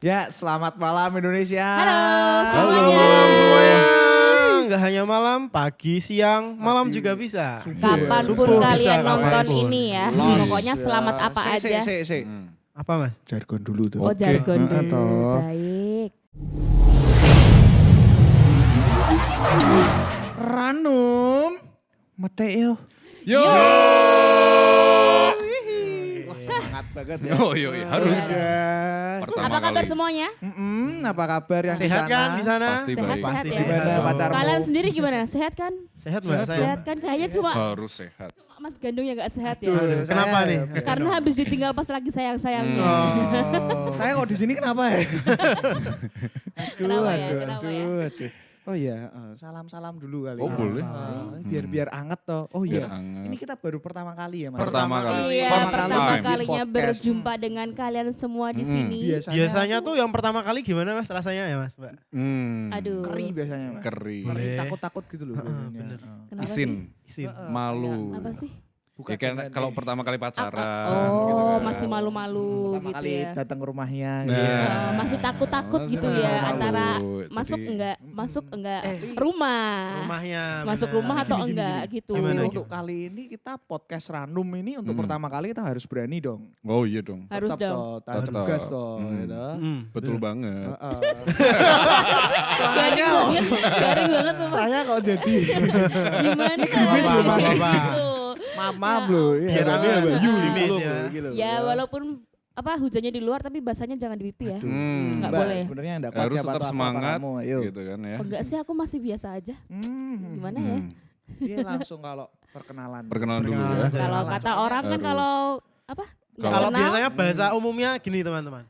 Ya, selamat malam Indonesia. Halo Halo semuanya. malam semuanya. Enggak hanya malam, pagi, siang, malam juga bisa. Kapanpun Subuh kalian bisa, nonton kapanpun. ini ya. Los. Pokoknya selamat apa aja. Apa mas? Jargon dulu tuh. Oh jargon Heeh, dulu. toh. Baik. Ranum. Metek yo. Yo. Wah, semangat banget ya. Oh iya, harus. Yes. Pertama Apa kabar kali. semuanya? Apa kabar yang Sehat di sana? kan di sana? Pasti Sehat baik. sehat Pasti ya. Gimana sehat. pacarmu? Kalian sendiri gimana? Sehat kan? Sehat mbak saya. Sehat kan? Kayaknya cuma Harus sehat. Mas Gandung yang gak sehat ya. Aduh, Kenapa saya- nih? Karena habis ditinggal pas lagi sayang-sayangnya. Saya kok di sini kenapa ya? Kenapa ya? Kenapa ya? aduh. Oh iya, salam-salam dulu kali. Oh, boleh. Biar anget toh. Oh iya. Biar anget. Ini kita baru pertama kali ya, Mas. Pertama kali. Iya, First pertama time. kalinya Podcast. berjumpa dengan kalian semua di sini. Biasanya tuh yang pertama kali gimana mas rasanya ya mas mbak? Aduh. keri biasanya, Mas. Keri. Keri, Boleh. takut-takut gitu loh. biasanya. bener. Kenapa Isin. sih? Isin. Malu. Apa sih? Bukan Ya kan bukan, kalau eh. pertama kali pacaran. Oh, gitu kan. masih malu-malu Pertama gitu kali ya. datang ke rumahnya. Nah. gitu. Masih takut-takut Masih gitu masih ya malu-malu. antara Jadi- masuk enggak rumah. Rumahnya. Masuk bener. rumah atau Gini, gini, enggak gini. gitu. Gimana, Untuk kali ini kita podcast random ini untuk pertama kali kita harus berani dong. Oh iya dong. Harus Tetap dong. toh, tajam Tetap. gas toh. Gitu. Betul banget. Heeh. Garing banget, garing banget semua. Saya kok jadi Gimana? Gerimis loh, Mas. Gitu. maaf loh. Biar Ya, ada Bayu gitu gerimis loh, ya. gitu loh. Ya walaupun apa hujannya di luar tapi basahnya jangan di pipi ya. Mbak, Nggak boleh. Sebenarnya enggak kuat Harus siapa tetap tahu apa semangat kamu, ayo. gitu kan ya. Oh, enggak sih aku masih biasa aja. Gimana ya? Dia langsung kalau perkenalan. Perkenalan dulu Perkenalan ya. aja. Kalau kata orang kan Harus. kalau apa? nggak Kalau kenal, biasanya bahasa umumnya gini teman-teman.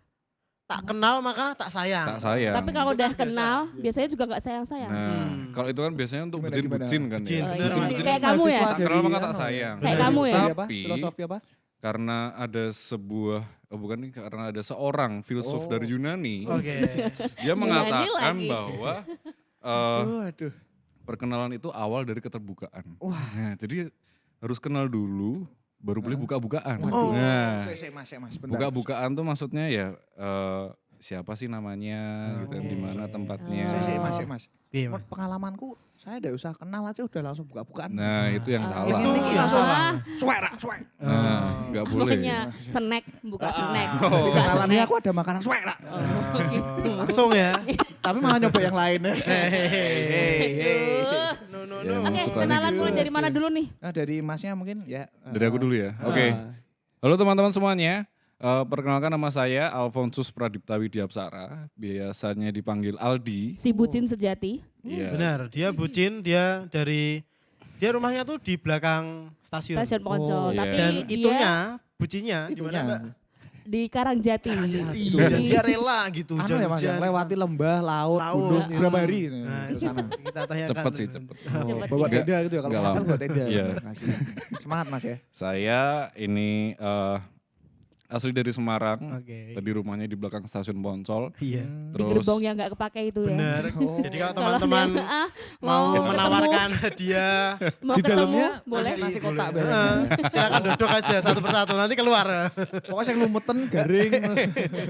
Tak kenal maka tak sayang. Tak sayang. tapi kalau udah kenal biasanya juga nggak sayang-sayang. Nah, kalau itu kan biasanya untuk Gimana, bucin-bucin kan Bucin, ya. Oh, bener, iya. bucin. Kayak kamu ya? Tak kenal maka tak sayang. Kayak Bener. kamu ya? Apa? Tapi Filosofi apa? karena ada sebuah bukan nih, karena ada seorang filsuf dari Yunani, Oke. dia mengatakan lagi. bahwa Aduh. perkenalan itu awal dari keterbukaan. Nah, jadi harus kenal dulu baru boleh buka-bukaan. Waduh. Nah, Mas, bentar. buka-bukaan tuh maksudnya ya siapa sih namanya, gitu kan, di mana tempatnya. Mas. Iya, Mas. Pengalamanku saya enggak usah kenal aja udah langsung buka-bukaan. Nah, itu yang salah. Ini langsung suek. Nah, nggak boleh. Namanya snack, buka snack. Di Buka kenalannya snack. aku ada makanan suek. Oh, gitu. Langsung ya. Tapi malah nyoba yang lain ya. Aduh. Ya, Oke, masukannya kenalan gitu. mulai dari mana dulu nih? Nah, dari masnya mungkin ya. Dari aku dulu ya. Oke. Halo teman-teman semuanya. Perkenalkan nama saya Alfonsus Pradipta Widyapsara, biasanya dipanggil Aldi. Si bucin sejati. Iya. Benar, dia bucin, dia rumahnya tuh di belakang stasiun. Stasiun Poncol. iya. Tapi Dan dia itunya, bucinnya gimana Mbak? di Karangjati. Iya, dan dia rela gitu Anu ya Mas, ya, hujan-hujan. lewati lembah, laut, Laut. gunung, berapa hari Nah, ke sana. kita tanyakan. Cepet sih, cepet. Cepet. Bawa Nggak- tenda gitu ya, kalau nggak makan lama. bawa tenda. Iya. Makasih. Semangat Mas ya. Saya ini asli dari Semarang. Oke. Tadi rumahnya di belakang stasiun Poncol. Iya. Di Terus gerbong yang nggak kepake itu ya. Benar. Oh. Jadi kalau Kalau teman-teman dia, mau ketemu, menawarkan hadiah, mau Di ketemu, dalamnya boleh. nasi kotak boleh. banyak. Silakan duduk aja satu persatu nanti keluar. Pokoknya saya lumeten, garing,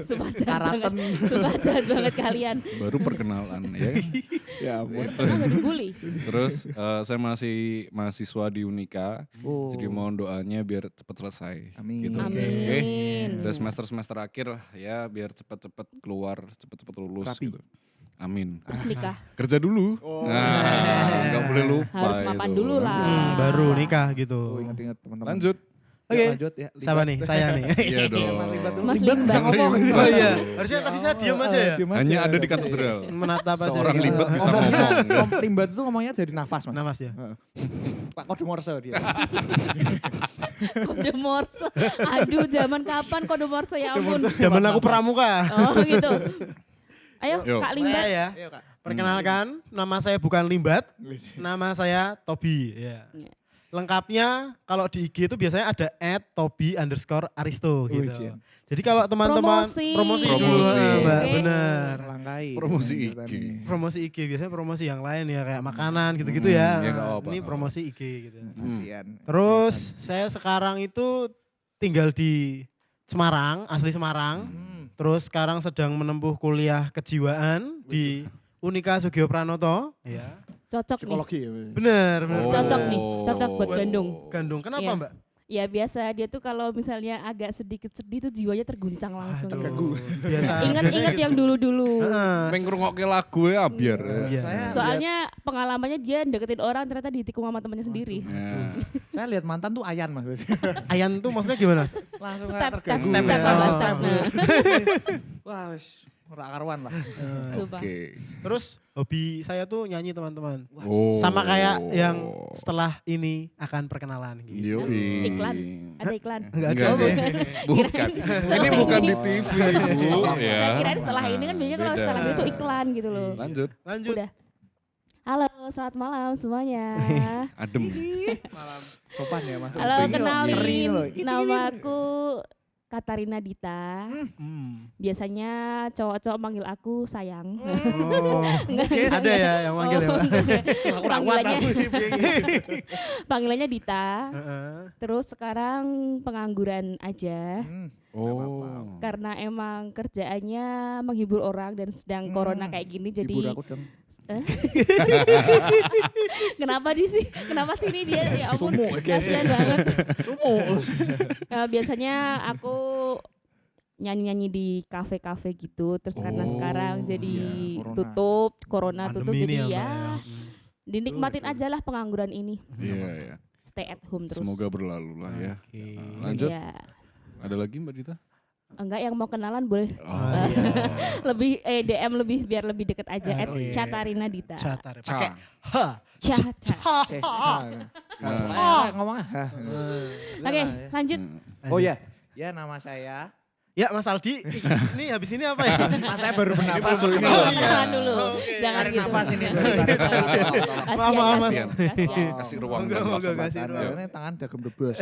Sumpah jahat karatan. banget. Sumpah jahat banget kalian. baru perkenalan ya. kan? Ya ampun. Emang gak dibully? Terus saya masih mahasiswa di Unika. Oh. Jadi mohon doanya biar cepat selesai. Amin. Gitu, oke. Amin. Udah semester akhir lah ya, biar cepat-cepat keluar, cepat-cepat lulus Rapi. gitu. Amin. Terus nikah. Kerja dulu. Nah, nggak boleh lupa. Harus mapan itu. dulu lah. Baru nikah Oh, gitu. ingat-ingat teman-teman. Lanjut. Ya, Oke. lanjut ya. Siapa nih? Saya nih. Iya dong. Mas Limbat dulu. Mas Limbat bisa Limbat. ngomong. Oh iya, harusnya tadi saya diam aja ya. Diam aja. Hanya ada di katedral. Menatap aja. Seorang gitu. Limbat bisa Ngomongnya, ngomong. Limbat itu ngomongnya dari nafas Mas. Nah Mas ya. Pak kode Morse dia. Kode Morse. Aduh, zaman kapan kode Morse ya ampun. Zaman aku pramuka. Oh gitu. Ayo Yuk. Kak Limbat. Saya ya. Ayo Kak. Perkenalkan, nama saya bukan Limbat, nama saya Tobi. Ya. Iya. Lengkapnya kalau di IG itu biasanya ada @tobi_aristo gitu. Jen. Jadi kalau teman-teman Promosi. dulu, Promosi. Mbak, Oke. bener. Melangkai. Promosi Kita IG. nih. Promosi IG biasanya promosi yang lain ya kayak makanan gitu-gitu ya. ya nggak apa-apa. Ini promosi IG gitu. Kasihan. Terus saya sekarang itu tinggal di Semarang, asli Semarang. Hmm. Terus sekarang sedang menempuh kuliah kejiwaan di Unika Sugio Pranoto. Ya. Cocok nih. Psikologi ya. Bener. Cocok nih, cocok buat Gandung. Gandung. Kenapa Iya. Mbak? Ya biasa dia tuh kalau misalnya agak sedikit sedih tuh jiwanya terguncang langsung. terganggu. Biasa. Ingat-ingat yang dulu-dulu. Meng ngrungokke lagu ya biar. Iya. Soalnya pengalamannya dia deketin orang ternyata ditikung sama temannya sendiri. Ya. Saya lihat mantan tuh Ayan Mas. Ayan tuh maksudnya gimana? Langsung Step, terganggu. step, Step, sama oh. step. Nah, Wah, wis ora karuan lah. coba. Oke. Terus hobi saya tuh nyanyi teman-teman. Oh. Sama kayak yang setelah ini akan perkenalan gitu. Yoi. Iklan. Ada iklan. Enggak Enggak Oh, ada. Bukan. Ini bukan di TV, Bu. Nah, Ya. kirain setelah ini kan biasanya kalau Beda. setelah itu iklan gitu loh. Lanjut. Lanjut. Udah. Halo, selamat malam semuanya. Adem. Malam sopan ya Mas. Halo, Kering kenalin. loh. Namaku Katarina Dita. Hmm. Biasanya cowok-cowok manggil aku sayang. Oh, ada ya yang manggil ya, Mbak? Aku ora kuat Panggilannya, aku. panggilannya Dita. Heeh. Terus sekarang pengangguran aja. Oh. Karena emang kerjaannya menghibur orang dan sedang corona kayak gini jadi Hibur aku dong. kenapa sih? Kenapa sih ini dia? Ya ampun, Sumu, guys. kasihan banget. Sumu. Biasanya aku nyanyi-nyanyi di kafe-kafe gitu. Terus karena Oh, sekarang jadi iya, corona. tutup, corona tutup Pandemi ini jadi ya, ya Mbak, ya. dinikmatin aja lah pengangguran ini. Iya, ya. Stay at home terus. Semoga berlalu lah ya. Oke. Lanjut. Iya. Ada lagi Mbak Dita? Enggak, yang mau kenalan boleh Oh, iya. lebih DM lebih biar lebih deket aja. Oh, iya. @Catarina Dita. Catar. Ca. Pakai ha. Cata. Ceh. Nah. Ngomongnya. Oke, lanjut. Hmm. Oh ya, ya nama saya. Ya Mas Aldi, ini habis ini apa ya? Mas saya baru bernafas baru ini. ini loh. loh. Kenalan dulu. Oke. Jangan Tarik gitu. nafas ini dulu. Tarik nafas. Kasihan, Maaf, Mas. kasihan, kasihan. Kasih ruang, Enggak, kasih enggak, ruang. kasih ruang. Ini tangan dagem debus.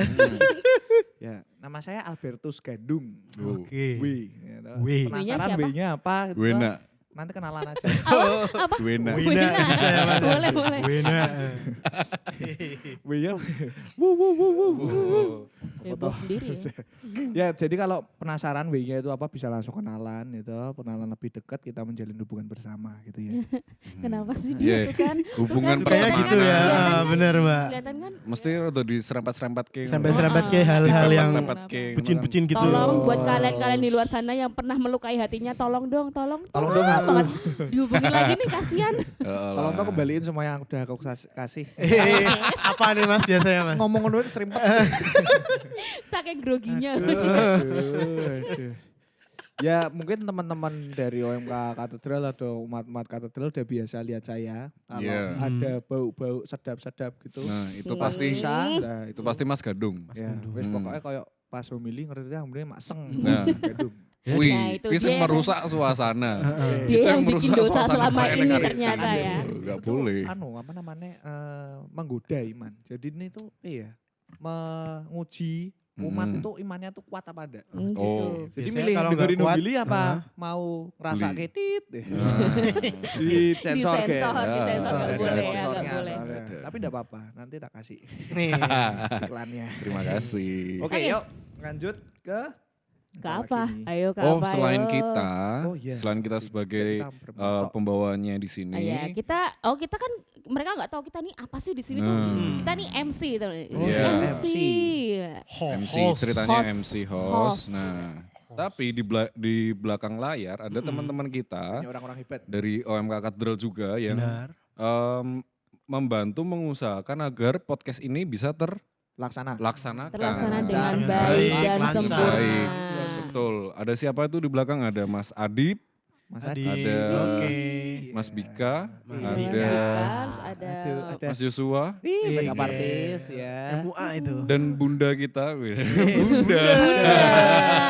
Ya, nama saya Albertus Gandung. Oke. W. gitu. W. W-nya Penasaran siapa? W-nya apa? gitu. Wena. Nanti kenalan aja. Apa? Wena. Wina. bisa ya, Mas? Boleh, boleh. Wina. W-nya. Wuh. Heboh sendiri ya. Ya, jadi kalau penasaran W-nya itu apa bisa langsung kenalan gitu. Kenalan lebih dekat kita menjalin hubungan bersama gitu ya. Kenapa sih Iya. dia tuh kan? Hubungan Tuh kan, Kayak kelihatan gitu kan, ya. kelihatan Ah, kan, bener, Mbak. Kelihatan kan? Mesti udah diserempet-serempet ke. Sampai-serempet ke hal-hal yang bucin-bucin gitu. Tolong buat kalian-kalian di luar sana yang pernah melukai hatinya, tolong dong Tolong dong aku. banget. Dihubungin lagi nih, kasihan. Tolong dong kembaliin semua yang udah aku kasih. Apa nih Mas biasanya Mas? Ngomong ngono keserimpet. Saking groginya. Aduh. Ya mungkin teman-teman dari OMK Katedral atau umat-umat katedral udah biasa lihat saya kalau Iya. ada bau-bau sedap-sedap gitu. Nah, itu Hmm. pasti Bisa, nah, itu pasti Mas Gadung. Ya, Gandung. wis Hmm. pokoknya kayak pas homili ngerti ya kemudian makseng. Nah. Gadung. Wih, Nah, itu bisa dia. merusak suasana. Dia Itu yang bikin merusak dosa suasana selama perayaan ini Karis. ternyata ya. Enggak Itu boleh. Anu apa namanya menggoda iman. Jadi ini tuh iya menguji umat Mm. itu imannya tuh kuat apa enggak. Gitu. Oh. Jadi Biasanya milih kalau dengerin nggak kuat, homili apa mau ngerasa Beli. ketit Nah. di sensor Disensor, kayak. disensor, Ada nggak boleh ya, nggak sensornya, boleh. soalnya. Ada. Tapi enggak apa-apa, nanti tak kasih Nih. iklannya. Terima kasih. Oke, yuk lanjut ke Ke apa? lagi nih? Ayo ke Oh, apa? selain ayo. kita, Oh, iya. selain kita sebagai Kita bermotor. pembawanya di Ah, sini. ya, kita kan mereka nggak tahu kita nih apa sih di sini tuh. Hmm. Kita nih MC tuh. Iya. MC. MC Host. ceritanya Host. MC host. Host. Nah, tapi di belakang layar ada teman-teman kita Ini orang-orang hebat. dari OMK Katedral juga yang Benar. membantu mengusahakan agar podcast ini bisa Laksana. terlaksanakan. Terlaksana Lancar. dengan Dengan baik baik, dan lancar. sempurna. Baik. Betul. Ada siapa itu di belakang? Ada Mas Adib, Mas Tadi. Ada Oke. Mas Bika, Mas Iya, ada Bikas, ada Aduh, ada. Mas Yosua, Ih, Iya. makeup artis ya. MUA itu. dan Bunda kita. Bunda. Bunda.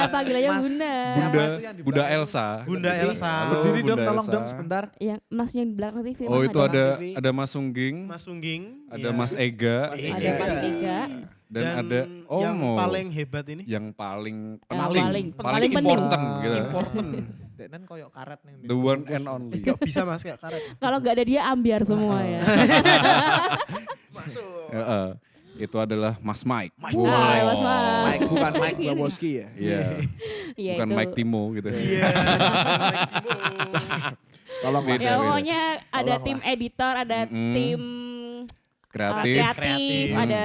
Panggilannya Mas- Bunda. Siapa Bunda, itu yang di Bunda belakang? Elsa. Bunda Berdiri. Elsa. Berdiri dong, Bunda tolong Elsa. dong sebentar. Yang Mas yang di belakang TV. Oh, Mas itu ada. ada Mas Sungging, Mas Sungging. ada Iya. Mas Ega, Ada Mas Ega. dan ada yang Omo. paling hebat ini. Yang paling paling paling penting. important gitu. Important. Deknen koyok karet nih. The one and only. Gak bisa Mas kayak karet. Kalau nggak ada dia ambiar semua ya. Masuk. Heeh. itu adalah Mas Mike. Mike. Wow. Hai, Mas Mike. Mike bukan Mike Bawoski ya. Iya. Iya, Bukan itu. Mike Timo gitu. Iya. Tolong Beda, Ya beda. pokoknya ada Tolong tim editor, ada Mm-mm. tim Kreatif. kreatif, Hmm. ada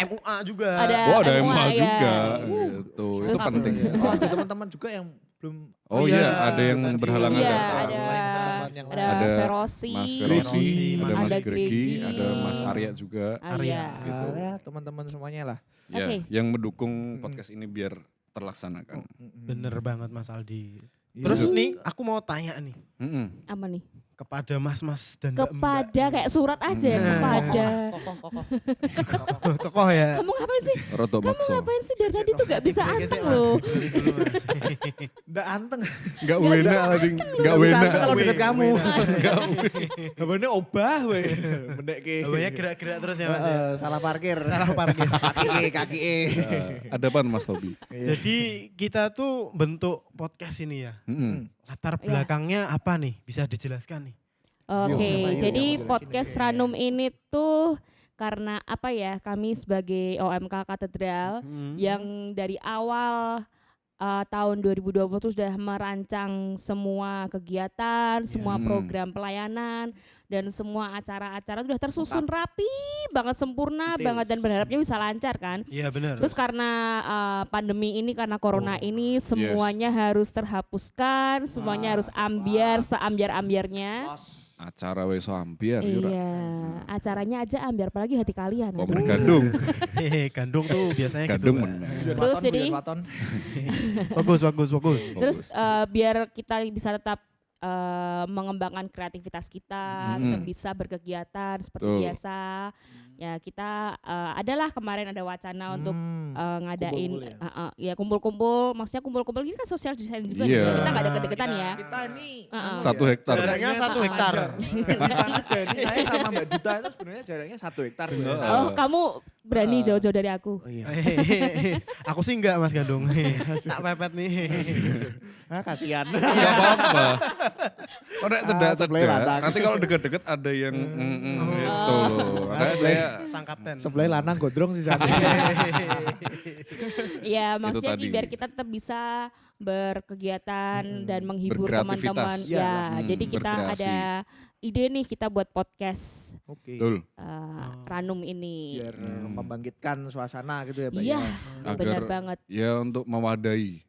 MUA juga. Oh ada MUA, MUA ya. juga. Gitu. Itu Terus- penting. Oh, ada teman-teman juga yang belum. Oh, Oh iya, iya. ada yang berhalangan Iya, datang. ada Teman-teman yang lain. ada Ada Verosi, Mas Gregi, Verosi, ada Mas ada Gregi, Gregi. ada Mas Arya juga. Arya. gitu. Ya, teman-teman semuanya lah. Ya, Oke. yang mendukung podcast ini biar terlaksanakan. Bener banget Mas Aldi. Iya. Terus nih aku mau tanya nih Mm-mm. Apa nih? kepada mas-mas dan mbak-mbak. Kepada kayak surat aja ya, Hmm. kepada. Kokoh ya. Kamu ngapain sih? Rodok Kamu makso. ngapain sih dari tadi tuh gak bisa Gesek-gesek, anteng Mas. loh. Beli dulu, Mas. Nggak anteng. Enggak Nggak wena bisa lagi. Enggak Nggak bisa wena. anteng kalau deket kamu. Wena. Habane obah we. Mendek ke. Bawahnya gerak-gerak terus ya Mas. ya. Salah parkir. Salah parkir. Kaki. Ada apa Mas Tobi? Jadi kita tuh bentuk podcast ini ya. Mm-mm. Latar Iya. belakangnya apa nih? Bisa dijelaskan nih? Oke, Yuk, jadi yuk, jelasin podcast ini. Ranum ini tuh karena apa ya? Kami sebagai OMK Katedral yang dari awal tahun 2020 tuh sudah merancang semua kegiatan, semua Hmm. program pelayanan dan semua acara-acara sudah tersusun rapi banget, sempurna Detail. banget dan berharapnya bisa lancar kan. Iya benar. Terus karena pandemi ini, karena corona ini semuanya harus terhapuskan, semuanya harus ambiar seambiar-ambiarnya. Acara wes so ambiar yura. Iya, acaranya aja ambiar, apalagi hati kalian. Oh aduh. meneh gandung. Hehe, gandung tuh biasanya Gandung gitu. Mbak. meneh. Terus jadi- Bagus. Terus biar kita bisa tetap mengembangkan kreativitas kita, tetap bisa berkegiatan seperti Betul. biasa. Ya kita adalah kemarin ada wacana untuk ngadain Kumpul-kumpul ya kumpul-kumpul, maksudnya kumpul-kumpul ini kan social distancing juga Iya. nih. Kita nggak deket-deketan ya. Kita ini 1 hektar. Jaraknya 1 hektar. aja. Ini saya sama Mbak Duta itu sebenarnya jaraknya 1 hektar. Oh, kamu berani jauh-jauh dari aku. iya. Hehehe. Aku sih enggak Mas Gandung. Tak pepet nih. Ah, kasihan. Enggak apa-apa. Oh, nek sebelah cedak-cedak. latang. Nanti kalau deket-deket ada yang gitu Oh. loh. Makanya saya Sang kapten. Sebelah lanang gondrong sih sana. Iya, maksudnya tadi. biar kita tetap bisa berkegiatan dan menghibur Berkreativitas. teman-teman. Ya, Ya, jadi kita berkreasi. ada ide nih, kita buat podcast Oke. betul Ranum ini. Biar membangkitkan suasana gitu ya, Mbak. Iya, Agar- benar banget. ya untuk mewadahi.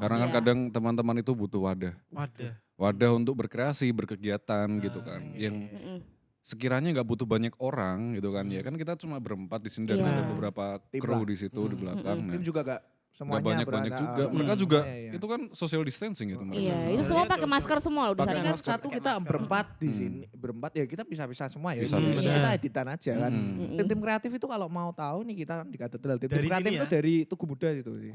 Karena kan Iya. kadang teman-teman itu butuh wadah. Wadah. Wadah untuk berkreasi, berkegiatan gitu kan. Yang Mm-mm. sekiranya nggak butuh banyak orang gitu kan. Ya kan kita cuma berempat di sini dan Iya. ada beberapa Tim kru lah. di situ di belakang. Nah, Tim juga gak nggak semuanya banyak-banyak berada- juga. Mereka juga iya. itu kan social distancing gitu mereka. Iya, itu semua pakai masker semua loh di Pakai sana. Ini kan masker. satu kita berempat di sini, berempat ya kita bisa-bisa semua ya. Bisa-bisa. Jadi kita editan aja kan. Mm-mm. Tim-tim kreatif itu kalau mau tahu nih kita di katedral. Tim Dari kreatif sini itu ya? dari Tugu Muda itu sih.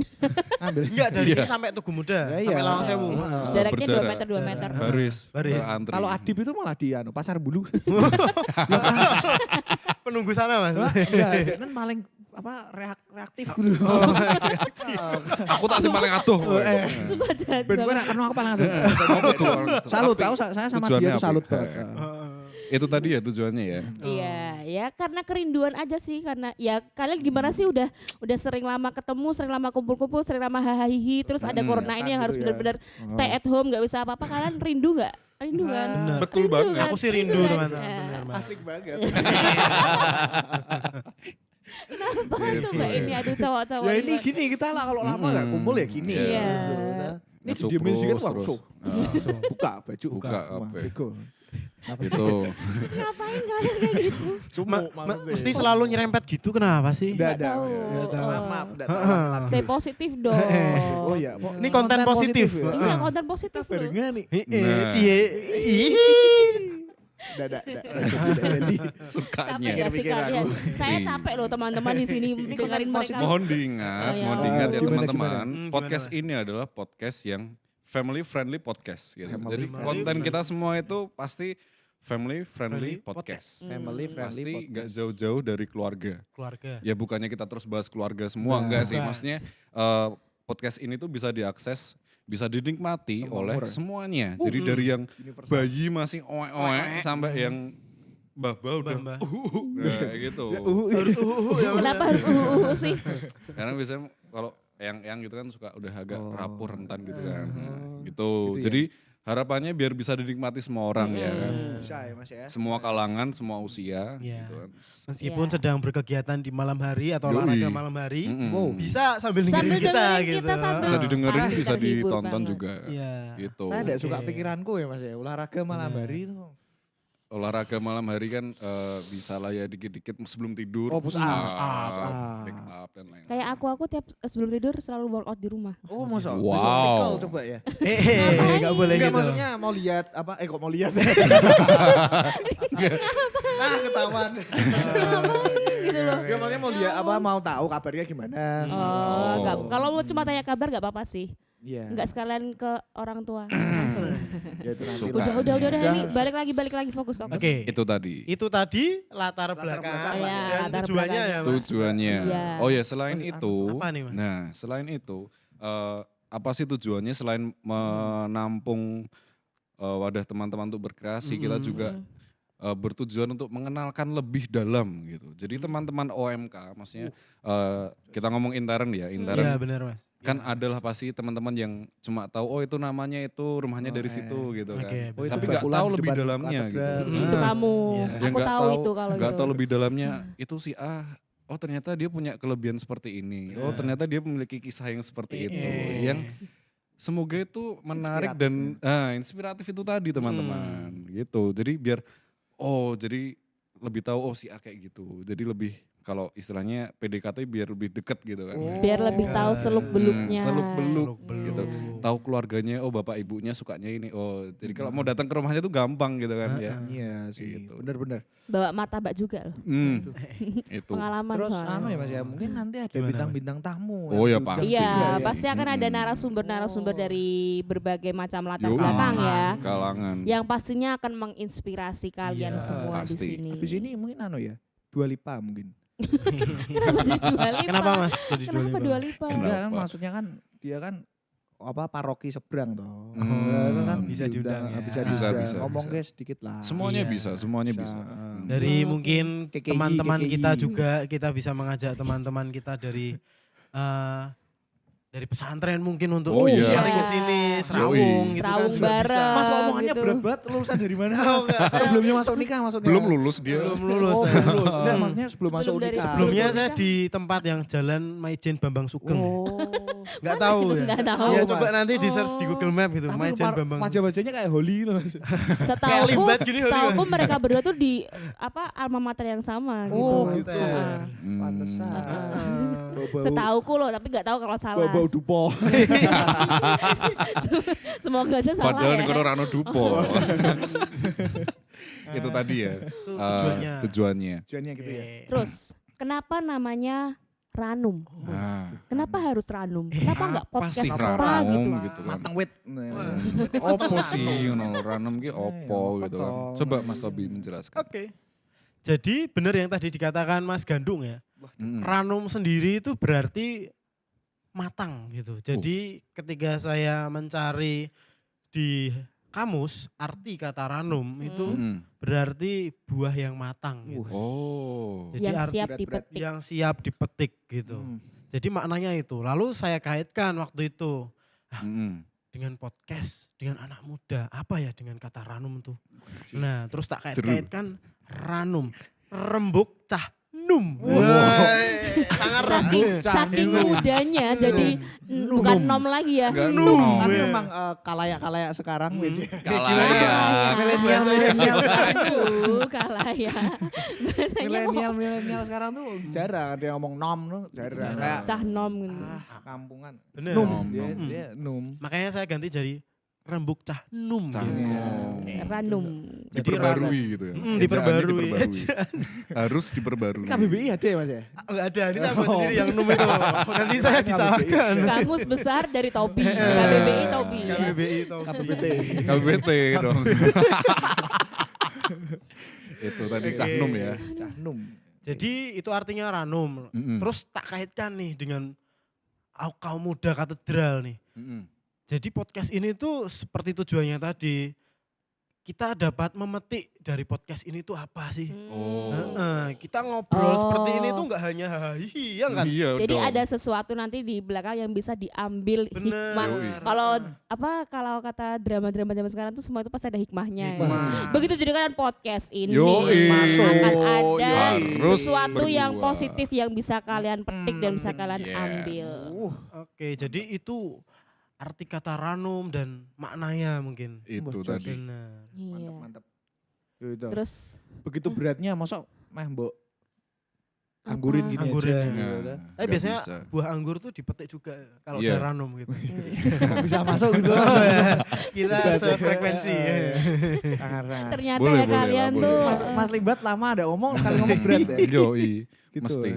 Ngambil. Enggak dari Iya. sini sampai Tugu Muda, Ya, iya. sampai Lawang Sewu. Jaraknya 2 berjarak. meter, 2 meter. Baris, Baris. antri. Kalau Adib itu malah di Pasar Bulu. Penunggu sana Mas. Enggak, dia kan paling reaktif gitu. aku tak sih paling atuh. Sumpah jahat Ben gue banget. kenal aku paling atuh. Aku tuh orang itu. Salut Tapi tahu saya sama tujuannya dia tuh apa? salut Eh, banget. Itu tadi ya tujuannya ya. Iya, ya karena kerinduan aja sih, karena ya kalian gimana sih udah sering lama ketemu, sering lama kumpul-kumpul, sering lama hahaha, terus ada corona ini yang harus gitu ya. benar-benar stay at home, nggak bisa apa-apa. Kalian rindu nggak? Rindu kan? Bener. Betul Rindu banget. kan? Aku sih rindu kan? teman-teman. Ya. Bener, Mas. Asik banget. Kenapa Gitu. coba ini aduh cowok-cowok Ya ini gimana? gini kita lah kalau lama nggak kumpul ya gini. Iya. Ini Ngecuk didiemin sedikit terus, langsung. terus. Buka baju. Buka Wah, apa? bego. Itu. Ngapain kalian kayak gitu? Mesti selalu nyerempet gitu kenapa sih? Udah Nggak ada. tahu. Maaf, enggak tahu. Stay positif dong. Oh iya, Ini konten positif. ya. Iya, konten positif loh. Barengan nih. Nah. Cie. Ih. Udah jadi. Sukanya. Capek gak sih Pikir-pikir kalian? aku. Saya capek loh teman-teman di sini dengerin mereka. Mohon diingat, Oh, iya. mohon diingat ya Gimana, teman-teman. gimana? Podcast ini adalah podcast yang family friendly podcast gitu. Family Jadi friendly. konten kita semua itu pasti family friendly Friendly podcast. Family friendly Pasti podcast. nggak jauh-jauh dari keluarga. Keluarga. Ya bukannya kita terus bahas keluarga semua, Nah, enggak sih. bukan. Maksudnya podcast ini tuh bisa diakses, bisa dinikmati Semua oleh umur. semuanya. Jadi dari yang Universal. bayi masih oek-oek sampai yang Mbah-mbah udah Mbah-mbah. nah gitu. Kenapa harus sih? Karena biasanya kalau yang gitu kan suka udah agak rapuh rentan gitu kan. Nah, gitu. Gitu ya. Jadi harapannya biar bisa dinikmati semua orang ya kan. Bisa ya Mas ya. Semua kalangan, semua usia Iya. gitu kan. Meskipun Iya. sedang berkegiatan di malam hari atau Yoi. olahraga malam hari, Mm-mm. bisa sambil Sambil dengerin kita dengerin gitu. kita sambil- Bisa didengerin, Pasti bisa terhibur ditonton banget. juga. Iya. Gitu. Saya tidak suka Oke. pikiranku ya Mas ya. Olahraga malam Iya. hari itu. Olahraga malam hari kan bisa lah ya dikit-dikit sebelum tidur. Oh, push up. pick up dan lain-lain. Kayak aku tiap sebelum tidur selalu workout di rumah. Oh masa? Wow. Besok fit call coba ya. Nggak boleh Enggak gitu. maksudnya mau lihat apa? Kok mau lihat? Ketahuan. Gitu loh. Ya maksudnya mau lihat apa? Mau tahu kabarnya gimana? Oh, enggak. Kalau mau cuma tanya kabar enggak apa-apa sih. Iya. Enggak sekalian ke orang tua langsung. Ya itu nanti Suka. lah. Udah ini balik lagi fokus. Oke. Itu tadi. Itu tadi latar belakang belakang. Iya, dan latar tujuannya belakang. ya Mas. Tujuannya. Iya. Oh ya selain itu. apa nih, Mas? Nah selain itu. Apa sih tujuannya selain menampung wadah teman-teman untuk berkreasi. Kita juga bertujuan untuk mengenalkan lebih dalam gitu. Jadi teman-teman OMK maksudnya kita ngomong intern ya. Intern Iya benar Mas. kan adalah pasti teman-teman yang cuma tahu oh itu namanya itu rumahnya dari situ gitu kan. Oke, Oh, itu Tapi nggak bakulan tahu di lebih depan dalamnya gitu. katedral. Itu kamu. Iya. Yang Aku nggak tahu itu kalau nggak gitu. tahu lebih dalamnya itu si oh ternyata dia punya kelebihan seperti ini. Oh ternyata dia memiliki kisah yang seperti itu. Yang semoga itu menarik dan inspiratif itu tadi teman-teman gitu. Jadi biar jadi lebih tahu si A kayak gitu. Jadi lebih kalau istilahnya PDKT biar lebih deket gitu kan. Biar lebih tahu seluk-beluknya. Seluk-beluk Seluk-beluk. gitu. Tahu keluarganya, bapak ibunya sukanya ini. Jadi kalau mau datang ke rumahnya tuh gampang gitu kan ya. Iya sih. Gitu. Benar-benar. Bawa martabak juga loh. Itu. Pengalaman Terus soalnya. ya Mas ya, mungkin nanti ada Gimana, bintang-bintang tamu. Oh, ya, yang pasti. diundang juga Iya, ya. pasti akan ada narasumber-narasumber dari berbagai macam latar Yoi. belakang ya. Kalangan. Yang pastinya akan menginspirasi kalian Iya, semua di pasti. sini. Habis ini mungkin ya. Dua Lipa mungkin. Kenapa jadi Dua Lipa? Kenapa Mas? Jadi Kenapa Dua Lipa? Kenapa? Enggak, maksudnya kan dia kan paroki seberang toh. Hmm. Itu kan Bisa diundang ya. Bisa Bisa, diundang. bisa, Ngomong bisa. guys sedikit lah. Semuanya Iya. bisa, semuanya Bisa. bisa. Dari Oh, mungkin KKI, teman-teman KKI. kita juga kita bisa mengajak teman-teman kita dari pesantren mungkin untuk Oh, iya. sharing ke sini, serawung gitu Serawung kan. bareng. Mas kok omongannya gitu. berat banget, lulusan dari mana? Sebelumnya masuk nikah maksudnya. Belum lulus dia. Belum lulus. Oh, saya. belum lulus. Enggak, maksudnya sebelum Sebelum masuk dari nikah. Sebelumnya Sebelum saya nikah. di tempat yang Jalan Maijen Bambang Sugeng. Oh. Nggak tahu ya. Nggak tahu, Ya Mas. coba nanti di search di Oh. Google Map gitu, Tapi Maijen Bambang. wajah-wajahnya kayak Holy gitu Mas. Setauku, limbad gini, setauku Oli. mereka berdua tuh di alma mater yang sama gitu. Oh, gitu. Heeh. Pantesan. Bau-bau- Setauku loh, tapi nggak tahu kalau salah. Bau-bau dupo. Semoga aja salah Padahal ya. di kono Rano Dupo. Itu tadi ya. tujuannya. Tujuannya. Tujuannya gitu ya. Terus, kenapa namanya Ranum? Nah, Kenapa harus Ranum? Kenapa nggak apa podcast sih apa Ranum gitu? gitu kan. Mateng wit. Opo sih ngono Ranum ki opo apa gitu kan. toh? Coba Mas Tobi menjelaskan. Oke. Jadi benar yang tadi dikatakan Mas Gandung ya. Mm. Ranum sendiri itu berarti matang gitu. Jadi ketika saya mencari di kamus arti kata ranum itu Mm. berarti buah yang matang gitu. Oh. Jadi Yang arti siap berat-berat. dipetik. yang siap dipetik gitu. Jadi maknanya itu. Lalu saya kaitkan waktu itu Mm. dengan podcast, dengan anak muda. Apa ya dengan kata ranum tuh? Nah, terus tak Seru. kaitkan ranum, rembuk cah num. Wow. Sangat Saking mudanya jadi bukan nom lagi ya. Enggak Num. nom. Tapi memang kalayak-kalayak sekarang wit. Kalah Milenial sekarang. Aduh, kalah ya. Biasanya kok Milenial sekarang tuh jarang ada yang ngomong nom tuh jarang. Kayak cah nom gitu. kampungan. Bener. Num. Nom, Dia, nom. dia num. Makanya saya ganti jadi rembuk cah num. Cah gitu. nom. Ranum. Jadi Diperbarui gitu ya. Mm, Ejaannya diperbarui. Harus diperbarui. KBBI ada ya Mas ya? Enggak ada, ini saya buat sendiri yang num itu. Nanti saya disalahkan. Kamus besar dari Tobi. KBBI Tobi. ya. KBBI itu. KBBT. KBT dong. Itu tadi Oke. Cah Num ya. Cah num. Jadi itu artinya ranum. Mm-mm. Terus tak kaitkan nih dengan kaum muda katedral nih. Mm-mm. Jadi podcast ini tuh seperti tujuannya tadi. kita dapat memetik dari podcast ini tuh apa sih? Oh. Kita ngobrol Oh. seperti ini tuh nggak hanya hahi, ya kan? Iya Jadi dong. ada sesuatu nanti di belakang yang bisa diambil Bener. hikmah. Yoi. Kalau kata drama-drama zaman sekarang tuh semua itu pasti ada hikmahnya. Hikmah. Begitu juga dengan podcast ini. Yoi. Masuk. Akan ada Harus sesuatu yang berdua. positif yang bisa kalian petik dan bisa kalian Yes. ambil. Oke, jadi itu arti kata ranum dan maknanya mungkin. Itu Wah, tadi. Benar. Iya. Mantap. Itu. Terus Begitu beratnya masa meh mbok anggurin Apa? gini Anggurin aja. ya. gitu. Tapi Nggak biasanya bisa. buah anggur tuh dipetik juga kalau Iya. ada ranum gitu. Kok bisa masuk gitu. Oh, ya. Kita Debat ya. sefrekuensi. Sangat-sangat. ternyata Boleh, ya boleh lah, kalian boleh. tuh Mas Limbat lama ada ngomong sekali ngomong berat ya. Yoi, Gitu. mesti.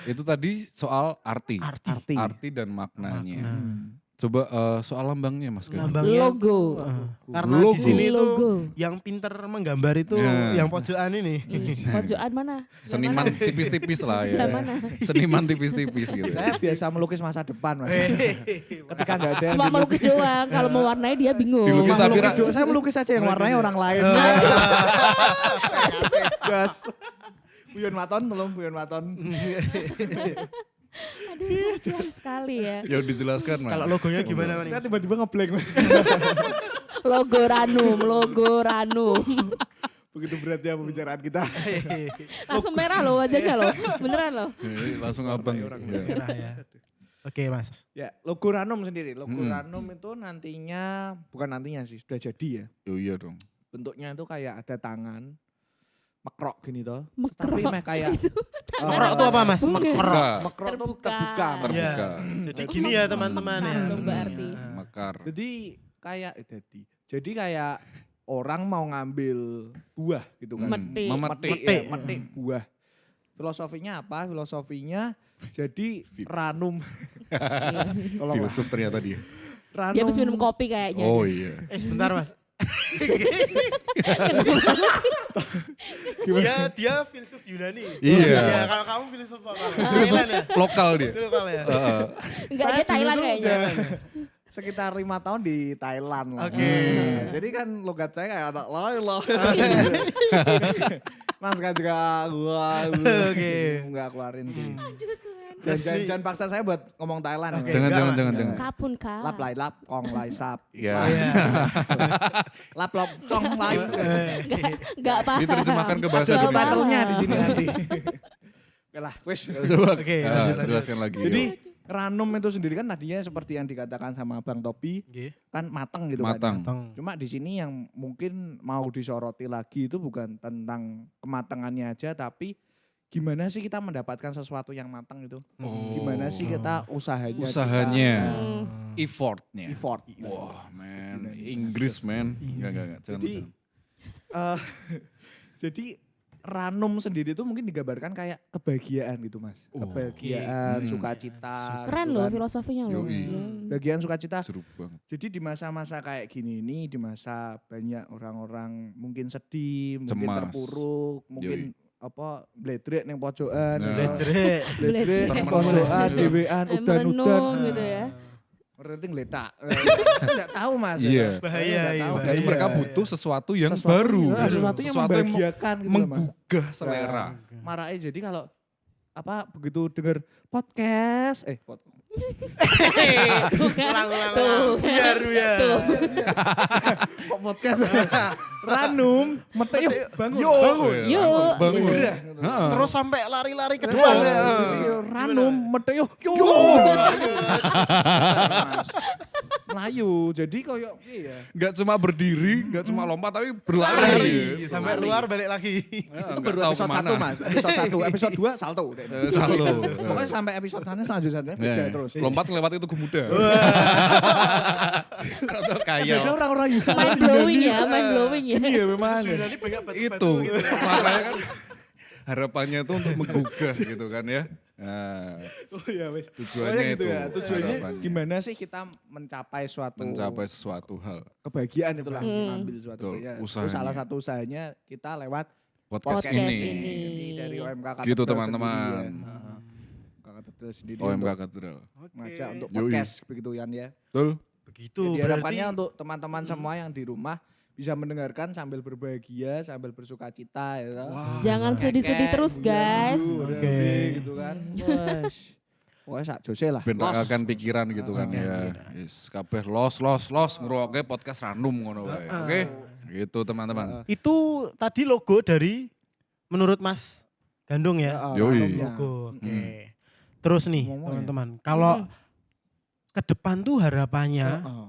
Itu tadi soal arti. Arti. Arti. Dan maknanya. Makna. Coba soal lambangnya Mas Gani. Lambangnya logo. karena Logo. di sini Logo. tuh yang pinter menggambar itu Ya. yang pojokan ini. Pojokan mana? Seniman Yang mana? tipis-tipis lah Sebelah ya. mana? Seniman tipis-tipis gitu. Saya biasa melukis masa depan Mas. Ketika nggak ada yang Cuma dilukis. melukis doang, kalau mewarnai dia bingung. Dilukis Cuma tapi melukis doang. Saya melukis aja yang warnanya orang lain. Gas. Buyon Maton belum Buyon Maton. Aduh, kasihan sekali ya. Ya dijelaskan Mas. Kalau logonya gimana Mas? Saya tiba-tiba ngeblank. Logo Ranum. Begitu beratnya pembicaraan kita. Langsung merah loh wajahnya loh. Beneran loh. Langsung abang. Orang Ya. Merah ya. Oke Mas. Ya, logo Ranum sendiri. Logo Mm-mm. Ranum itu nantinya, bukan nantinya sih, sudah jadi ya. Oh iya dong. Bentuknya itu kayak ada tangan, mekrok gini toh. Mekrok. Tapi meh kayak Mekrok tuh apa Mas? Bunga. Mekrok. Mekrok tuh Terbuka. terbuka. Mas. Iya. Terbuka. Jadi gini ya teman-teman ya. Mekar dong berarti. Mekar. Jadi kayak jadi kayak orang mau ngambil buah gitu kan. Metik. Memetik. Metik, metik buah. Filosofinya apa? Filosofinya jadi ranum. Kalau Filsuf ternyata dia. ranum. Dia habis minum kopi kayaknya. Oh iya. Sebentar Mas. Dia filsuf Yunani. Iya. Kalau kamu filsuf apa? Filsuf Thailand ya? lokal dia. Itu lokal ya. Enggak, Saya dia Thailand dulu tuh kayaknya. udah sekitar 5 tahun di Thailand lah. Oke. Nah, jadi kan logat saya kayak anak lain lah. Mas kan juga gua Oke. nggak keluarin sih. Terus nih- Jangan paksa saya buat ngomong Thailand. Oke. ya. Jangan. Kapun kah? Lap lai lap, kong lai sap. Iya. Lap lop, cong lai. Enggak paham. Diterjemahkan ke bahasa Ada Nggak Indonesia. battle-nya di sini paham. nanti. Oke lah, wes. Coba Oke, lanjut. jelaskan lagi. Jadi yuk. ranum itu sendiri kan tadinya seperti yang dikatakan sama Bang Topi Oke. kan matang gitu Matang. kan. Cuma di sini yang mungkin mau disoroti lagi itu bukan tentang kematangannya aja tapi gimana sih kita mendapatkan sesuatu yang matang itu? Oh. Gimana sih kita usahanya? Usahanya. kita, Hmm. Effortnya. effort. Wah, man. Gila. Inggris, man. Enggak. Jangan. Jadi jadi ranum sendiri itu mungkin digambarkan kayak kebahagiaan gitu Mas. Oh, Kebahagiaan, oke. sukacita. Keren gitu loh kan. filosofinya loh. Yoi. Iya. Bagian sukacita. Seru banget. Jadi di masa-masa kayak gini ini, di masa banyak orang-orang mungkin sedih, mungkin Cemas. terpuruk, mungkin apa bledrek ning pojokan, Nah. Bledrek. bledrek ning Bledrek. pojokan, dhewean udan-udan. Merenung gitu ya. Berarti ngeletak. Enggak tahu Mas. Iya. Bahaya, Nggak iya, tahu. bahaya. Dan Iya. mereka butuh sesuatu yang Sesuatu- baru. iya, sesuatu yang membahagiakan gitu loh, Mas. menggugah selera. Marahnya jadi kalau apa begitu dengar podcast Ulang. Tuh. Biar. Tuh. kok podcast ranum mete yuk bangun Yo. bangun Yuk. Langsung bangun. Gerah, gitu. Heeh. Terus sampai lari-lari ke Iya, depan. jadi ranum mete yuk Melayu jadi koyo iya Nggak cuma berdiri, nggak cuma lompat, tapi Lari. berlari. Sampai luar balik lagi. itu baru episode 1 Mas episode 1 episode 2 salto udah Salto. pokoknya sampai episode selanjutnya beda terus Lompat lewat itu gemuda. Atau kaya. beda orang-orang Mind blowing ya, mind blowing ya. iya memang Yunani banyak batu-batu Itu. gitu. Makanya kan harapannya itu untuk menggugah gitu kan ya. Nah, oh iya wes tujuannya gitu itu. ya tujuannya harapannya. gimana sih kita mencapai suatu Mencapai sesuatu hal. kebahagiaan itulah Hmm. mengambil suatu Betul, kebahagiaan. Itu usahanya. salah satu usahanya kita lewat Podcast, Podcast ini. ini. dari OMK Gitu, Katedral teman-teman. sendiri ya. Katedral sendiri OMK untuk Katedral. ngajak untuk Yoi. podcast begitu Yan ya. Begitu Betul? Jadi berarti. harapannya untuk teman-teman semua yang di rumah bisa mendengarkan sambil berbahagia, sambil bersuka cita ya. Jangan sedih-sedih terus guys. Oke. Gitu kan. Wes. Wes sak jose lah. Ben Los. akan pikiran gitu kan ya. Yes, kabeh los ngrungokke podcast Ranum ngono wae. Oke. Gitu teman-teman. Itu tadi logo dari menurut Mas Gandung ya. Yoi. Ranumnya. Logo. Oke. Terus nih Ngomong ya. teman-teman, kalau ke depan tuh harapannya Heeh.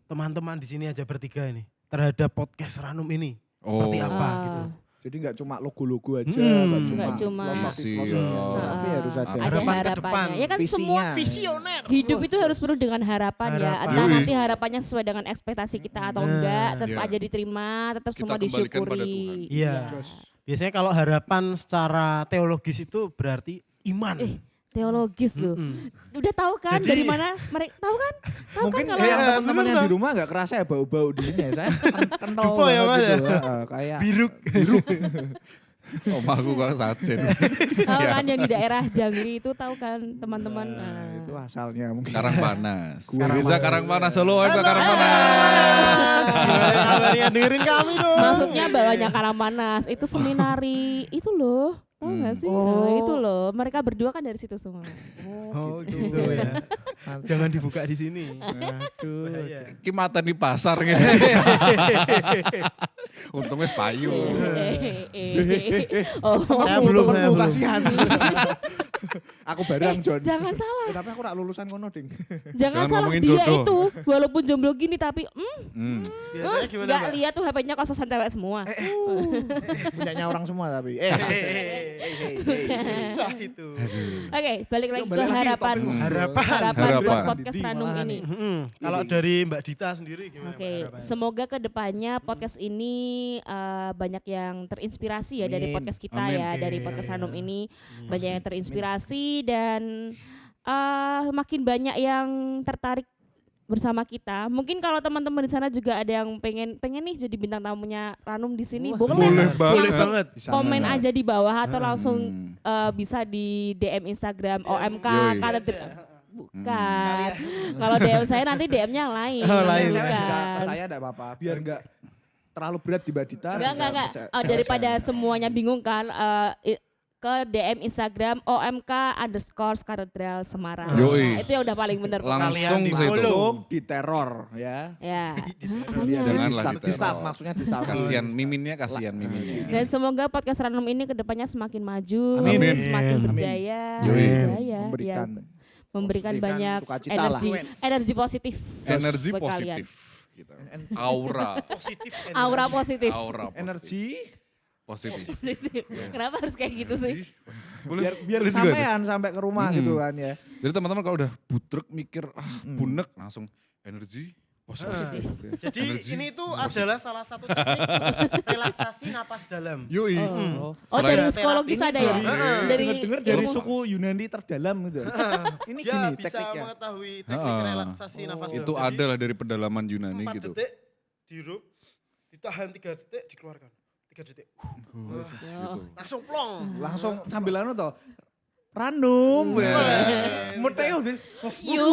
teman-teman di sini aja bertiga ini terhadap podcast Ranum ini Oh. seperti apa gitu. Jadi nggak cuma logo-logo aja, Hmm. Nggak cuma filosofi aja, Siap. tapi harus ada Ada Harapan ke harapannya. depan, Ya kan visinya. semua Visioner. hidup itu harus penuh dengan harapan, ya. Harapan. Entah Yoi. nanti harapannya sesuai dengan ekspektasi kita atau Nah, enggak, tetap iya. aja diterima, tetap Kita semua kembalikan pada disyukuri. Tuhan. Iya. Biasanya kalau harapan secara teologis itu berarti iman. Teologis loh. Mm-mm. Udah tahu kan Jadi- dari mana mereka tahu kan? Tahu Mungkin kan kalau Iya, teman-teman bener, yang di Bang. rumah nggak kerasa ya bau-bau di sini ya. Saya kental Dupo ya, banget Mas, gitu. ya? Kayak Biruk. Omahku kok sajen. tahu kan yang di daerah Jangri itu tahu kan teman-teman. Nah, itu asalnya mungkin. Karang Panas. Karang Reza Panas. Karang Panas Solo, Eka Karang Panas. Gimana kabarnya, dengerin kami dong. Maksudnya bawahnya Karangpanas itu seminari itu loh. Tahu nggak sih? Nah, itu loh. Mereka berdua kan dari situ semua. Oh gitu ya. Jangan dibuka di sini. Aduh. Bahaya. Ki mata di pasar gitu. Untungnya sepayu. Oh, Saya belum, saya belum. kasihan. Aku bareng John. jangan salah. Tapi aku rak lulusan kono ding. Jangan Jangan salah ngomongin dia jodoh. itu walaupun jomblo gini tapi Biasanya gimana, nggak Mbak? lihat tuh HP-nya kososan cewek semua. Punyanya orang semua tapi. Susah itu. Oke, balik lagi Yuk, ke balik lagi harapan. topik. Harapan. Buat Harapan. podcast Didi Ranum malahan ini. Kalau dari Mbak Dita sendiri gimana? Oke, Mbak, harapannya? semoga kedepannya podcast ini banyak yang terinspirasi ya dari Amin. podcast kita Amin. ya, dari Oke. podcast Ranum ini banyak yang terinspirasi dan makin banyak yang tertarik bersama kita. Mungkin kalau teman-teman di sana juga ada yang pengen nih jadi bintang tamunya Ranum di sini, boleh boleh Boleh langsung banget. komen aja di bawah atau langsung Hmm. bisa di DM Instagram OMK Yoi. Katedral. Bukan. Kalau DM saya nanti DM-nya lain. Oh, lain. Bukan. Saya enggak apa-apa, biar enggak terlalu berat di Mbak Dita. Enggak. Daripada semuanya bingung kan, ke DM Instagram OMK_Katedral Semarang. Yoi. Nah, itu yang udah paling bener. Langsung Kalian di situ. follow. di teror ya. Ya. Iya, Janganlah di start, diteror. maksudnya di start. Kasihan miminnya, kasihan miminnya. Dan semoga podcast Ranum ini kedepannya semakin maju, Amin. semakin Amin. berjaya, Yoi. berjaya, memberikan ya, memberikan positif, banyak sukacita energi, lah. energi positif, Energi buat kalian. positif. Gitu. Aura. Positif. Aura positif. Aura positif. energi Positif. Positif. Kenapa harus kayak gitu sih? biar Boleh juga kesampaian sampai ke rumah Hmm. gitu kan ya. Jadi teman-teman kalau udah budrek mikir bunek langsung energi positif. Jadi Energi. ini tuh adalah salah satu teknik relaksasi napas dalam. Yoi. Oh, Selain- dari psikologis ada ya? Dari Dengar dari ilmu- suku Yunani terdalam gitu. Ini Dia gini bisa tekniknya. mengetahui teknik Ah. relaksasi nafas dalam. Itu Jadi, adalah dari pedalaman Yunani 4 gitu. detik dihirup, ditahan 3 detik, dikeluarkan. 3 detik. Ya. Langsung plong. Langsung sambil anu toh. Ranum ya. Meteo jadi. Yo.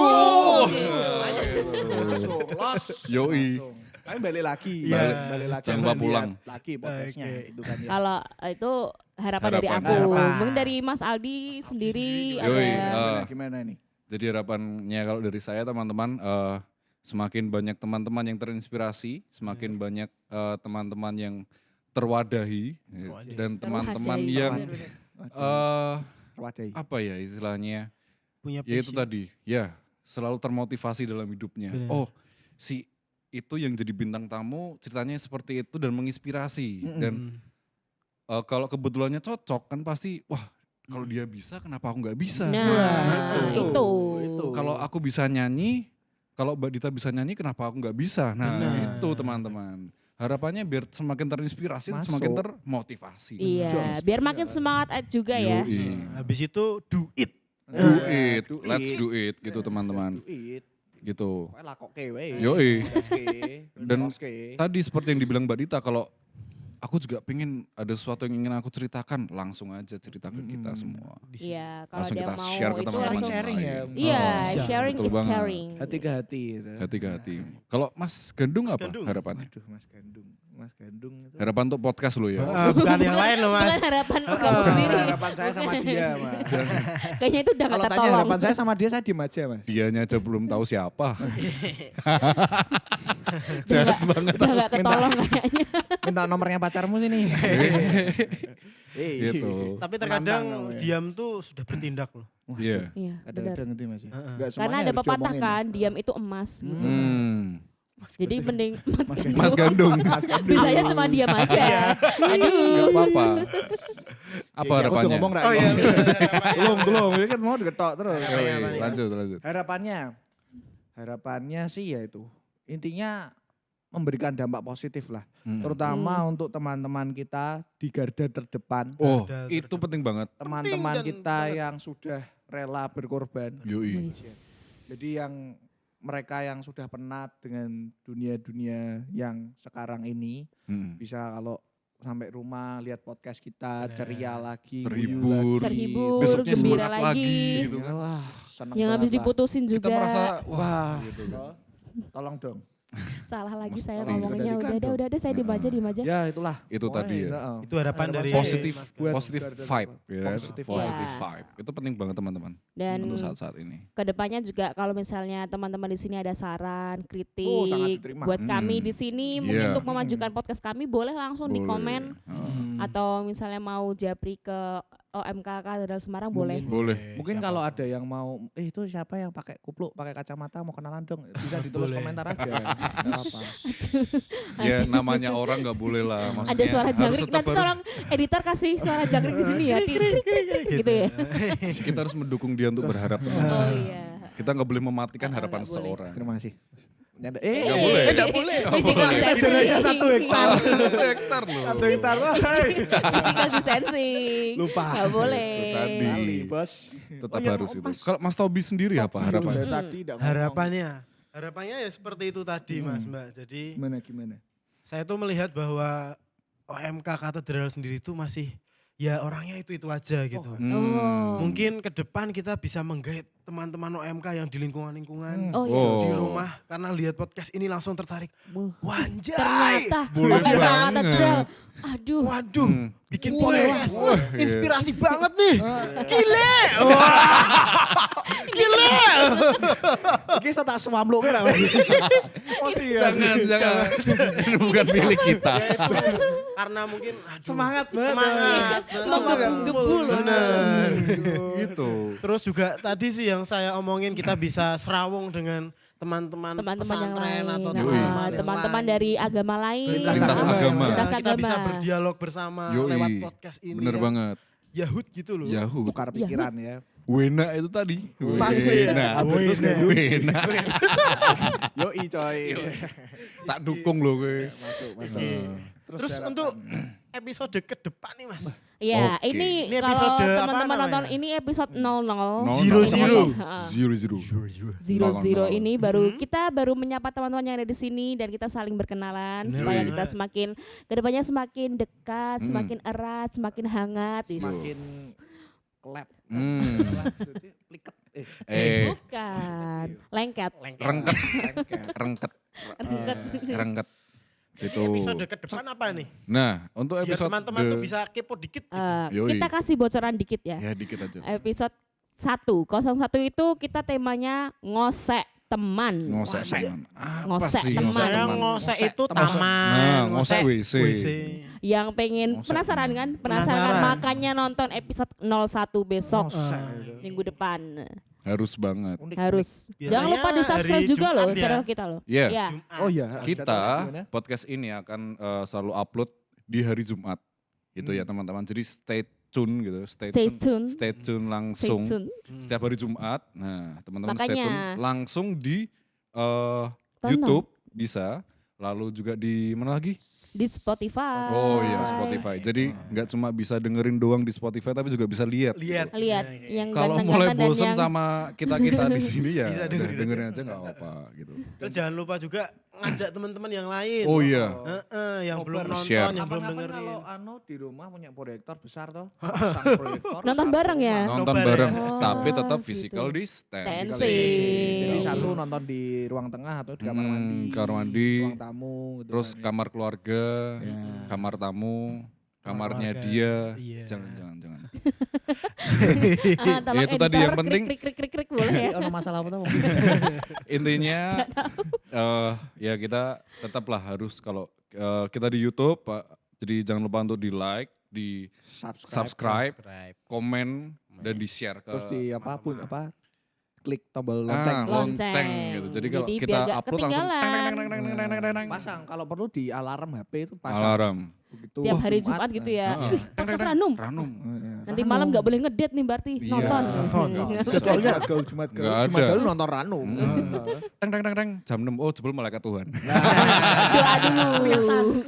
Langsung los. Yoi. Langsung. Kami balik lagi. Iya. Balik lagi. Jangan lupa Lihat pulang. Lagi podcastnya Oke. itu kan ya. Kalau itu harapan dari Harapan. aku. Harapan. Mungkin dari Mas Aldi sendiri Yoi, ada. Gimana nih? Jadi harapannya kalau dari saya teman-teman semakin banyak teman-teman yang terinspirasi, semakin banyak teman-teman yang terwadahi dan teman-teman Terwadahi. yang Wadai. apa ya istilahnya Punya ya itu passion. tadi ya selalu termotivasi dalam hidupnya. Benar. Oh si itu yang jadi bintang tamu ceritanya seperti itu dan menginspirasi dan kalau kebetulannya cocok kan pasti wah kalau dia bisa kenapa aku nggak bisa? Nah, itu. Kalau aku bisa nyanyi, kalau Mbak Dita bisa nyanyi, kenapa aku nggak bisa? Nah, Benar. itu teman-teman. Harapannya biar semakin terinspirasi, Masuk. semakin termotivasi. Iya, biar makin semangat juga ya. Yoi. Habis itu do it. Do it, let's do it, gitu teman-teman. Do it. Gitu. Pokoknya lakoke wae. Yoi. Gaske, Dan gaske. tadi seperti yang dibilang Mbak Dita, kalau aku juga pengen ada sesuatu yang ingin aku ceritakan, langsung aja cerita ke kita semua. Iya, kalau Langsung ada kita yang mau share ke itu teman-teman langsung sharing ya. lain. Iya, Bisa. sharing Betul is banget. caring. Hati ke hati gitu. Hati ke hati. Kalau Mas Gandung Mas apa Gandung. harapannya? Aduh, Mas Gandung itu. Harapan untuk podcast lo ya? Bukan yang lain loh Bukan Mas. harapan kamu sendiri. Harapan saya sama dia, Mas. Kayaknya itu udah Kalau kata tanya tolong. harapan saya sama dia, saya diem aja, Mas. Dianya aja belum tahu siapa. Jahat banget. Udah gak ketolong kayaknya. Minta nomornya pacarmu sini. Gitu. Tapi Menantang terkadang kamu ya. diam tuh sudah bertindak loh. Iya. Iya, benar. Kadang-kadang gitu, Mas. Heeh. Enggak Karena semuanya ada harus pepatah diomongin. kan, diam itu emas gitu. Jadi mending Mas Gandung. Bisanya cuma diam aja. Aduh. Gak apa-apa. Apa Aku sudah harapannya? ngomong Oh iya. Tolong, ini kan mau diketok terus. Harapannya apa nih, Lanjut, lanjut. Harapannya sih ya itu. Intinya memberikan dampak positif lah. Terutama untuk teman-teman kita di garda terdepan. Oh, Garda itu terdepan. penting banget. Teman-teman dan kita banget. yang sudah rela berkorban. Yoi. Wis. Jadi yang mereka yang sudah penat dengan dunia-dunia yang sekarang ini bisa kalau sampai rumah lihat podcast kita Bener. ceria lagi, Terhibur. guyu lagi. Terhibur, Besoknya gembira semangat lagi. lagi gitu Ya, kan. wah, seneng Yang habis banget lah. diputusin juga. Kita merasa Wah, wah gitu. tolong dong. Salah lagi Mesti saya tolong ngomongnya. dikendalikan Udah, dong. udah saya diem aja, diem aja. Ya itulah. Itu tadi ya. Heeh. Itu harapan dari Positif, Mas Buat positif garda vibe, terdepan. ya kan? Positif Positif vibe. vibe. Itu penting banget teman-teman Dan untuk saat-saat ini. kedepannya juga kalau misalnya teman-teman di sini ada saran, sangat kritik diterima. buat kami di sini, mungkin Iya. untuk memajukan podcast kami boleh langsung di Boleh. komen Heeh. atau misalnya mau japri ke OMK Katedral Semarang boleh. Boleh. Mungkin kalau ada yang mau, itu siapa yang pakai kupluk, pakai kacamata, mau kenalan dong, bisa ditulis Boleh. komentar aja. Nggak apa. Ya namanya orang nggak boleh lah. Maksudnya Ada suara harus jangkrik, tetap nanti tolong editor kasih suara jangkrik di sini ya, krik krik krik gitu ya. kita harus mendukung dia untuk berharap. Oh iya. Kita nggak boleh mematikan Ah, harapan nggak boleh. seseorang. Terima kasih. Nggak Nggak boleh. Nggak boleh. Physical Kita distancing. aja 1 hektar. 1 hektar loh. 1 hektar. Wahai. Physical distancing. Lupa. Nggak boleh. Itu tadi. Kali, Bos. Tetap iya, harus itu. Mas. Kalau Mas Tobi sendiri apa harapannya? Dari tadi nggak ngomong. Harapannya ya seperti itu tadi Mas Mbak. Jadi Gimana? saya tuh melihat bahwa OMK Katedral sendiri tuh masih ya orangnya itu aja gitu. Oh. Mungkin ke depan kita bisa menggait teman-teman OMK yang di lingkungan-lingkungan Oh iya. Oh. di rumah karena lihat podcast ini langsung tertarik. Wanjay. Ternyata Boleh OMK banget. Katedral. Aduh. Waduh, bikin podcast. Wah, Inspirasi banget nih. Gile. Wah. Gile. Iki so tak swamluk kan. Oh sih ya. Jangan. Ini bukan milik kita. Ya itu karena mungkin aduh, Semangat banget. Semangat. Menggebu loh. Bener. Gitu. Terus juga tadi sih yang saya omongin kita bisa serawung dengan teman-teman Teman-teman yang pesantren lain. atau Nah, teman-teman yang teman-teman lain. dari agama lain. Lintas agama. Lintas Kita bisa agama. berdialog bersama Yoi. lewat podcast ini. Bener yang banget. Yahud gitu loh. Yahoo. Tukar pikiran ya. Wena itu tadi. Pasti ya. Wena. Wena. Yoi coy. Tak dukung loh gue. Masuk. Terus harapan. untuk episode ke depan nih Mas. Ya, Oke. ini Ini kalau episode apa teman-teman nonton namanya? ini episode 00. Zero, zero. Zero zero ini baru Mhm. kita baru menyapa teman-teman yang ada di sini dan kita saling berkenalan Bener supaya banget. kita semakin kedepannya semakin dekat, Hmm. semakin erat, semakin hangat. Is. Semakin kelep. Liket. Bukan lengket. Rengket. Lengket. Rengket. Gitu. Episode ke depan apa nih? Nah, untuk Biar episode teman-teman tuh bisa kepo dikit. gitu. Yoi. Kita kasih bocoran dikit ya. Ya dikit aja. Episode 01 itu kita temanya ngosek teman. Ngosek teman. Apa Ngosek sih teman. Saya teman? ngosek itu teman. taman. Nah, ngosek WC. Yang pengen Ngosek penasaran teman. kan? Penasaran Penasaran. makanya nonton episode 01 besok Ngosek. minggu depan. Harus banget. Unik, Harus. Biasanya Jangan lupa di-subscribe hari juga loh Jumat ya. channel kita loh. Ya, Ya. unik. Oh iya. kita Jadwalnya gimana? podcast ini akan selalu upload di hari Jumat. Gitu ya teman-teman. Jadi stay tune gitu. Stay tune. Stay tune langsung. Stay tune. Setiap hari Jumat. Nah, teman-teman stay Makanya. tune langsung di Tonton. YouTube bisa lalu juga di mana lagi? Di Spotify. Oh iya, Spotify. Jadi nggak cuma bisa dengerin doang di Spotify tapi juga bisa lihat. Lihat. Lihat Iya, yang Kalau ganteng-ganteng mulai dan bosen yang sama kita-kita di sini ya Bisa udah dengerin dengerin aja nggak apa-apa gitu. Terus jangan lupa juga ngajak teman-teman yang lain. Oh iya. Yang belum Ngobrol. nonton, Share. yang belum Kapan-kapan dengerin. kalau di rumah punya proyektor besar toh, pasang proyektor. Nonton satu bareng ya? rumah. Nonton Nobar bareng, ya? tapi Oh, tetap gitu. physical distance. Dancing. Jadi Iya. satu nonton di ruang tengah atau di kamar mandi. Kamar mandi. Ruang tamu. Gitu Terus kan. kamar keluarga, Ya. kamar tamu, kamarnya keluarga. dia. Iya. Jangan. Tolong itu tadi yang editor, penting. krik boleh ya. Ono masalah apa tuh? Intinya ya kita tetaplah harus kalau kita di YouTube, jadi jangan lupa untuk di like, di subscribe, komen dan di share ke Terus di klik tombol lonceng. lonceng gitu. Jadi kalau Jadi kita biar gak upload langsung ketinggalan. Pasang kalau perlu di alarm HP itu pasang. alarm. Begitu Tiap hari Jumat gitu ya. Heeh. Ih, podcast Ranum. Ranum. Nanti malam nggak boleh ngedate nih berarti Iya. nonton. Jadwalnya gaul Jumat Nggak ada. Jumat gaul nonton Ranum. Teng jam 6. Oh, jebol malaikat Tuhan. Doa dulu.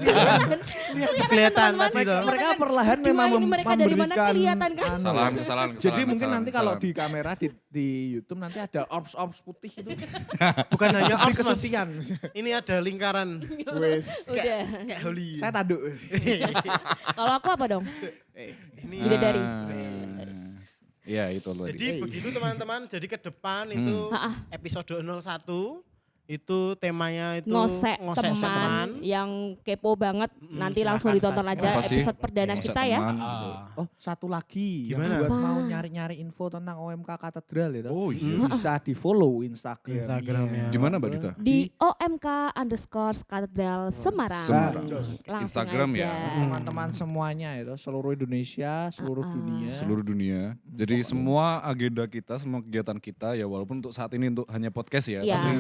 Kelihatan tadi toh. Mereka perlahan Berdua memang ini mereka dari mana memberikan kelihatan kan? Kesalahan. Jadi mungkin nanti kalau di kamera di YouTube nanti ada orbs putih itu. Bukan hanya Beri orbs, Mas. kesucian. Ini ada lingkaran. Wes. Udah. Kayak holy. Saya tanduk. Kalau aku apa dong? Ini Bidadari. Iya itu tadi. Jadi begitu teman-teman, jadi ke depan itu episode 01 itu temanya itu Ngosek teman. teman yang kepo banget. Nanti langsung silakan, ditonton aja Apa sih? episode perdana Ngosek kita ya. teman, Ah. gitu. Oh, satu lagi Gimana? yang buat Apa? mau nyari-nyari info tentang OMK Katedral itu. Oh iya. Bisa di-follow Instagramnya. Instagramnya. Di mana Mbak Dita? Di OMK_Katedral Semarang. Semarang. Langsung Instagram aja. ya. Teman-teman semuanya itu seluruh Indonesia, seluruh dunia. Seluruh dunia. Jadi semua agenda kita, semua kegiatan kita ya walaupun untuk saat ini untuk hanya podcast ya. Iya. Tapi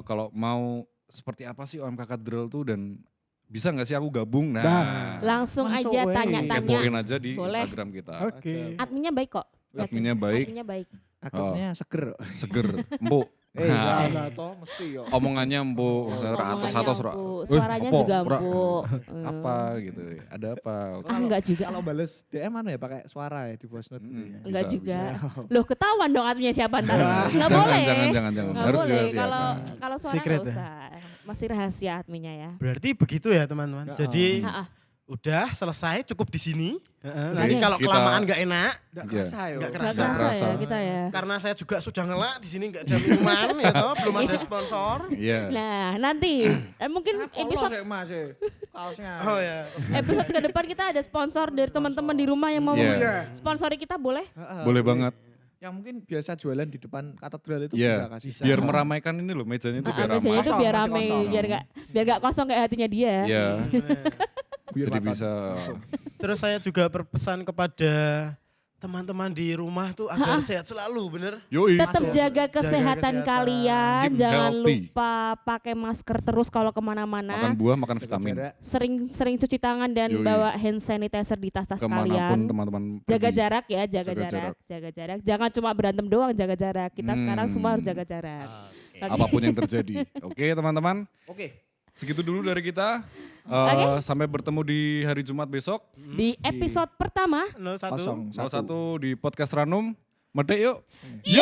kalau mau seperti apa sih OMK Katedral tuh dan bisa nggak sih aku gabung? Nah, Langsung Masuk, aja wey. tanya-tanya. kepoin aja di Boleh. Instagram kita. Oke. Adminnya baik kok. Adminnya baik. Adminnya baik. Akunnya seger. Seger, empuk. Enggak toh mesti yo. Omongannya empuk, Omongannya atau empuk, suaranya juga empuk. apa gitu. Ada apa? Enggak juga. Kalau bales DM mana ya pakai suara ya di voice note gitu ya. Enggak Bisa, juga. Loh ketahuan dong adminnya siapa ntar. Enggak boleh. Jangan. Nggak Harus boleh. dirahasiakan. Kalau suara Secret nggak ya? usah. Masih rahasia adminnya ya. Berarti begitu ya teman-teman. Ya, Jadi Ah, udah selesai, cukup di sini. Oke. Nanti kalau Kita- kelamaan nggak enak, Enggak Iya. kerasa yo. Nggak Nggak kerasa. kerasa ya kerasa. kita ya. karena saya juga sudah ngelak di sini nggak ada minuman, ya toh, belum ada sponsor. Iya. Nah nanti mungkin episode Mas kaosnya. Oh ya. episode ke depan kita ada sponsor dari teman-teman di rumah yang mau Iya. sponsori kita boleh? Boleh banget. Yang mungkin biasa jualan di depan katedral itu Iya. bisa kasih. Biar meramaikan ini loh mejanya itu biar Mejanya ramai. itu Kosong, biar masih rame, kosong. biar nggak kosong kayak hatinya dia. Iya. Biar Jadi makan. bisa Terus saya juga berpesan kepada teman-teman di rumah tuh agar sehat selalu, bener? yoi. Tetap jaga kesehatan kesehatan. kalian, Keep jangan healthy. lupa pakai masker terus kalau Makan kemana-mana. buah, makan Jaga vitamin. jarak. Sering cuci tangan dan Yoi. bawa hand sanitizer di tas-tas Kemanapun kalian. teman-teman Jaga pergi. jarak ya, jaga Jaga jarak, jaga jarak. Jangan cuma berantem doang, jaga jarak. Kita sekarang semua harus jaga jarak. Oke. Apapun yang terjadi. Oke teman-teman. Oke. Segitu dulu dari kita. Oke. Sampai bertemu di hari Jumat besok. Di episode pertama 01. Kosong. 01 di podcast Ranum. Medek yuk. Yo!